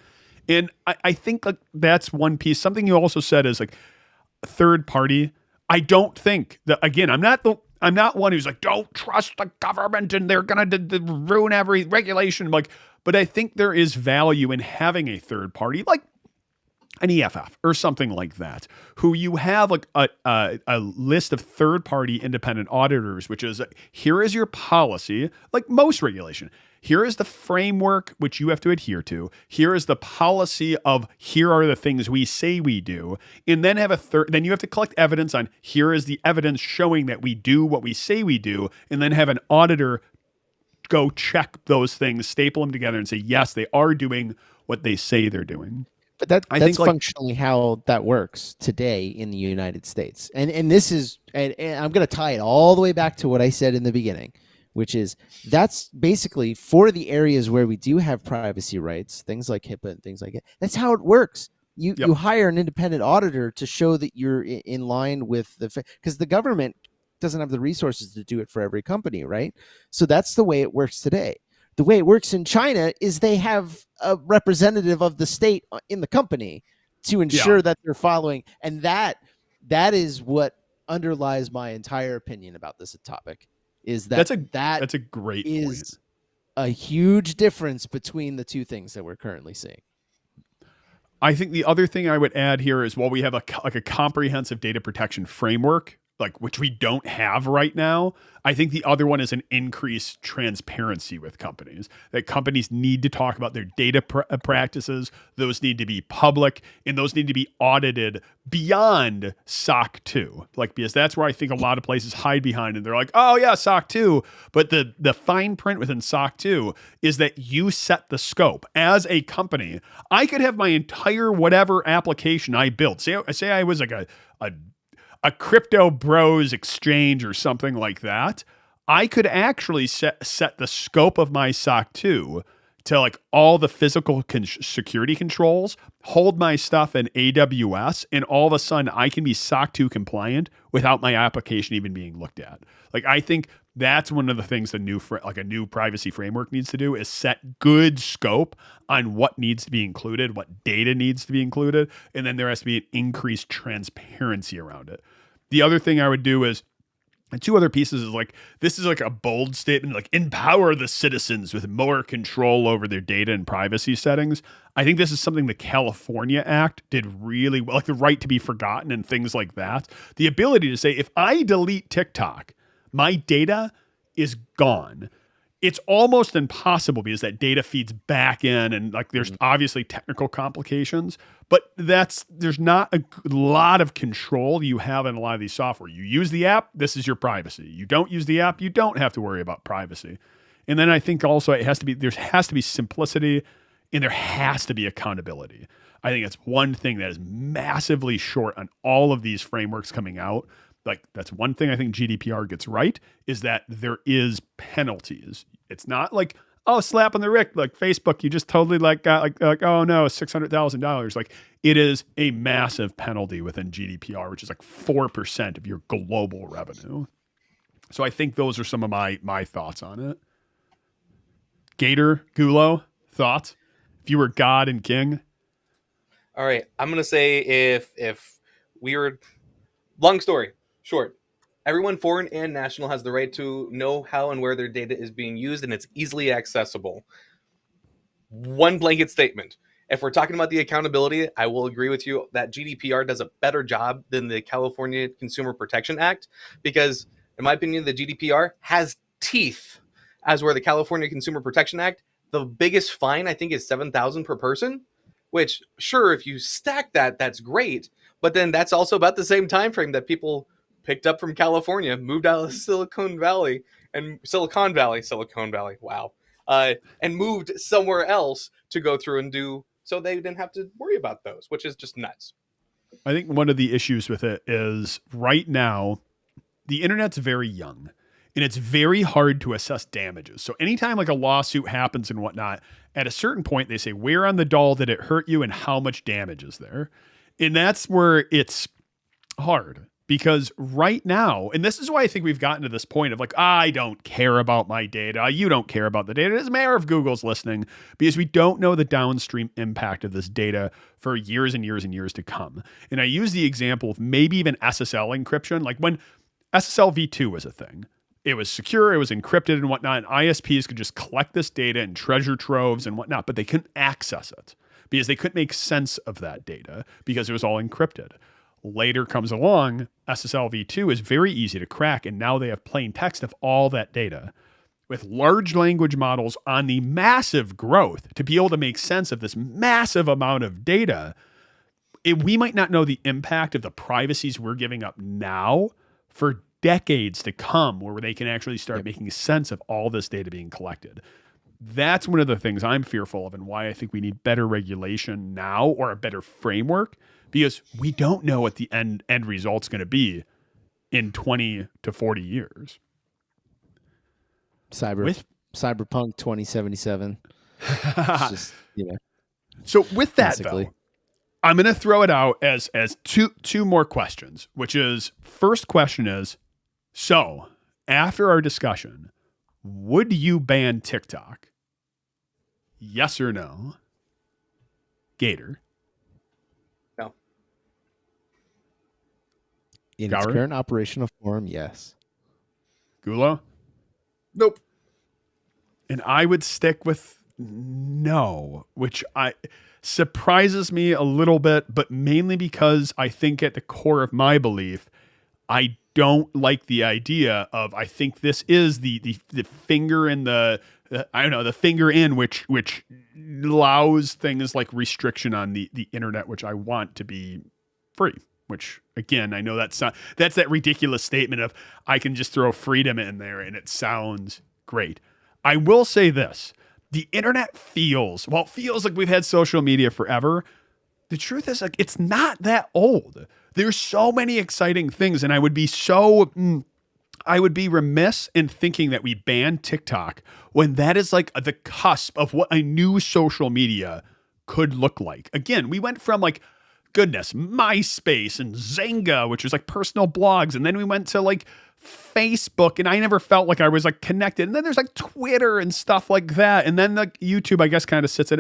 And I think like that's one piece. Something you also said is like third party. I don't think that, again, I'm not one who's like, don't trust the government and they're going to ruin every regulation. Like, but I think there is value in having a third party, like an EFF or something like that, who you have like a list of third party independent auditors, which is here is your policy, like most regulation. Here is the framework which you have to adhere to. Here is the policy of here are the things we say we do. And then have a third, then you have to collect evidence on here is the evidence showing that we do what we say we do. And then have an auditor go check those things, staple them together and say, yes, they are doing what they say they're doing. But that's think, like- functionally how that works today in the United States. And this is, and I'm going to tie it all the way back to what I said in the beginning, which is that's basically for the areas where we do have privacy rights, things like HIPAA and things like that. That's how it works. You hire an independent auditor to show that you're in line with because the government doesn't have the resources to do it for every company, right? So that's the way it works today. The way it works in China is they have a representative of the state in the company to ensure that they're following. And that is what underlies my entire opinion about this topic is that that's a great point. A huge difference between the two things that we're currently seeing. I think the other thing I would add here is while we have a comprehensive data protection framework, like which we don't have right now, I think the other one is an increased transparency with companies. That companies need to talk about their data practices. Those need to be public, and those need to be audited beyond SOC 2. Like, because that's where I think a lot of places hide behind, and they're like, oh yeah, SOC 2. But the fine print within SOC 2 is that you set the scope. As a company, I could have my entire whatever application I built. Say I was like a crypto bros exchange or something like that, I could actually set the scope of my SOC 2 to like all the physical security controls, hold my stuff in AWS, and all of a sudden I can be SOC 2 compliant without my application even being looked at. Like, I think that's one of the things a new privacy framework needs to do is set good scope on what needs to be included, what data needs to be included, and then there has to be an increased transparency around it. The other thing I would do is, and two other pieces is like, this is like a bold statement, like empower the citizens with more control over their data and privacy settings. I think this is something the California Act did really well, like the right to be forgotten and things like that. The ability to say, if I delete TikTok, my data is gone. It's almost impossible because that data feeds back in and like there's obviously technical complications, but there's not a lot of control you have in a lot of these software. You use the app, this is your privacy. You don't use the app, you don't have to worry about privacy. And then I think also there has to be simplicity and there has to be accountability. I think it's one thing that is massively short on all of these frameworks coming out. Like, that's one thing I think GDPR gets right is that there is penalties. It's not like, oh, slap on the wrist, like Facebook, you just totally like got like oh no, $600,000. Like, it is a massive penalty within GDPR, which is like 4% of your global revenue. So I think those are some of my thoughts on it. Gator, Gulo, thoughts? If you were God and king? All right, I'm gonna say if we were, long story short, everyone, foreign and national, has the right to know how and where their data is being used, and it's easily accessible. One blanket statement. If we're talking about the accountability, I will agree with you that GDPR does a better job than the California Consumer Protection Act, because in my opinion, the GDPR has teeth, as where the California Consumer Protection Act, the biggest fine I think is $7,000 per person, which sure, if you stack that, that's great. But then that's also about the same time frame that people picked up from California, moved out of Silicon Valley, wow, and moved somewhere else to go through and do, so they didn't have to worry about those, which is just nuts. I think one of the issues with it is right now, the internet's very young and it's very hard to assess damages. So anytime like a lawsuit happens and whatnot, at a certain point, they say, where on the doll did it hurt you and how much damage is there? And that's where it's hard. Because right now, and this is why I think we've gotten to this point of like, I don't care about my data. You don't care about the data. It doesn't matter if Google's listening, because we don't know the downstream impact of this data for years and years and years to come. And I use the example of maybe even SSL encryption. Like when SSL v2 was a thing, it was secure, it was encrypted and whatnot, and ISPs could just collect this data in treasure troves and whatnot, but they couldn't access it because they couldn't make sense of that data because it was all encrypted. Later comes along, SSL v2 is very easy to crack, and now they have plain text of all that data. with large language models on the massive growth to be able to make sense of this massive amount of data, we might not know the impact of the privacies we're giving up now for decades to come, where they can actually start making sense of all this data being collected. That's one of the things I'm fearful of, and why I think we need better regulation now, or a better framework, because we don't know what the end result's going to be in 20 to 40 years. Cyberpunk 2077. It's just, So with that, basically. though, I'm going to throw it out as two more questions, which is, first question is, so after our discussion, would you ban TikTok? Yes or no? Gator. No. In its Gowrie? current operational form, yes. Gulo? Nope. And I would stick with no, which surprises me a little bit, but mainly because I think at the core of my belief, I don't like the idea of, I think this is the finger in the finger in which allows things like restriction on the internet, which I want to be free. Which, again, I know that's that ridiculous statement of I can just throw freedom in there and it sounds great. I will say this: the internet feels like we've had social media forever. The truth is, like, it's not that old. There's so many exciting things, and I would be remiss in thinking that we banned TikTok when that is like the cusp of what a new social media could look like. Again, we went from like, goodness, MySpace and Zynga, which was like personal blogs, and then we went to like Facebook, and I never felt like I was like connected. And then there's like Twitter and stuff like that, and then like YouTube, I guess, kind of sits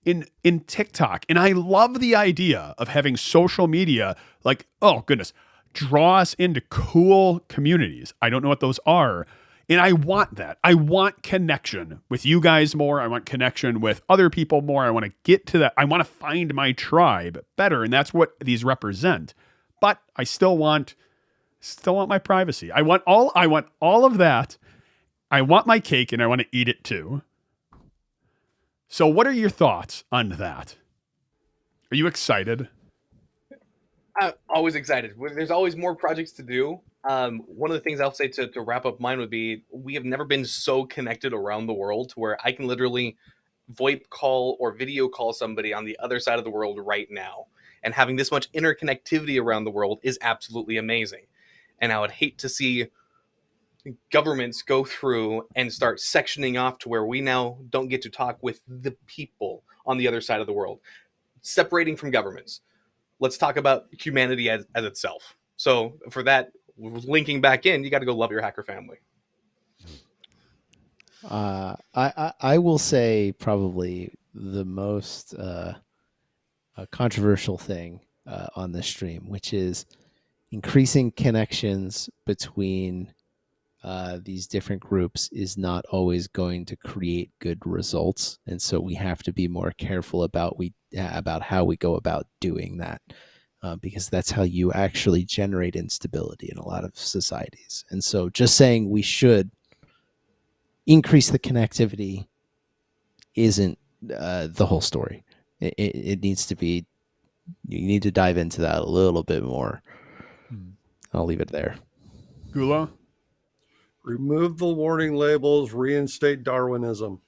in TikTok. And I love the idea of having social media like, oh goodness, draw us into cool communities. I don't know what those are. And I want that. I want connection with you guys more. I want connection with other people more. I want to get to that. I want to find my tribe better. And that's what these represent. But I still want my privacy. I want all of that. I want my cake, and I want to eat it too. So what are your thoughts on that? Are you excited? I'm always excited. There's always more projects to do. One of the things I'll say to wrap up mine would be, we have never been so connected around the world to where I can literally VoIP call or video call somebody on the other side of the world right now. And having this much interconnectivity around the world is absolutely amazing. And I would hate to see governments go through and start sectioning off to where we now don't get to talk with the people on the other side of the world. Separating from governments. Let's talk about humanity as itself. So for that, linking back in, you got to go love your hacker family. I will say probably the most controversial thing on this stream, which is increasing connections between these different groups is not always going to create good results, and so we have to be more careful about how we go about doing that, because that's how you actually generate instability in a lot of societies. And so just saying we should increase the connectivity isn't the whole story. It needs to be, you need to dive into that a little bit more. I'll leave it there. Gula? Remove the warning labels, reinstate Darwinism.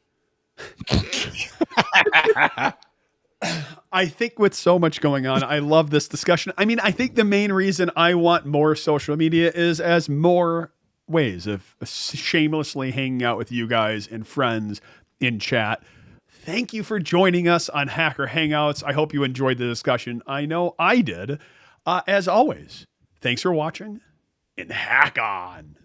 I think with so much going on, I love this discussion. I mean, I think the main reason I want more social media is as more ways of shamelessly hanging out with you guys and friends in chat. Thank you for joining us on Hacker Hangouts. I hope you enjoyed the discussion. I know I did. As always, thanks for watching, and hack on.